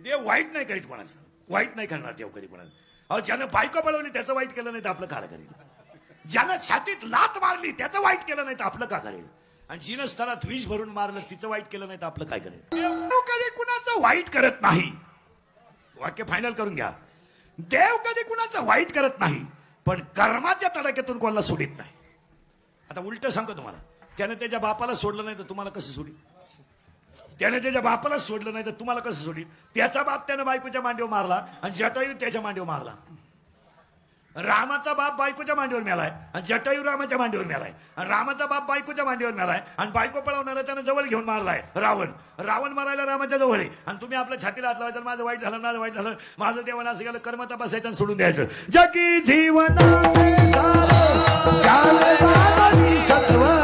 देव वाईट नाही करीत कोणाचं, वाईट नाही करणार देव कधी कोणाचं. अहो ज्यानं बायको पळवली त्याचं वाईट केलं नाही तर आपलं काय करेल? ज्यानं छातीत लात मारली त्याचं वाईट केलं नाही तर आपलं काय करेल? आणि जिनं स्तनात विष भरून मारलं तिचं वाईट केलं नाही तर आपलं काय करेल? देव कधी कुणाचं वाईट करत नाही. वाक्य फायनल करून घ्या. देव कधी कुणाचं वाईट करत नाही, पण कर्माच्या तडाख्यातून कोणाला सोडित नाही. आता उलट सांगतो तुम्हाला, त्याने त्याच्या बापाला सोडलं नाही तर तुम्हाला कसं सोडी? त्याने त्याच्या बापाला सोडलं नाही तर तुम्हाला कसं सोडी? त्याचा बाप त्याने बायकोच्या मांडीवर मारला आणि जटायू त्याच्या मांडीवर मारला. रामाचा बाप बायकोच्या मांडीवर मेलाय आणि जटायू रामाच्या मांडीवर मेलाय. आणि रामाचा बाप बायकोच्या मांडीवर मेलाय आणि बायको पळवणारा त्यानं जवळ घेऊन मारलाय रावण. रावण मारायला रामाच्या जवळ आहे आणि तुम्ही आपल्या छातीला हात लावायचं, माझं वाईट झालं, माझं वाईट झालं, माझं देवाला असं गेलं, कर्म तपासायचं आणि सोडून द्यायचं. जगी जीवन सत्व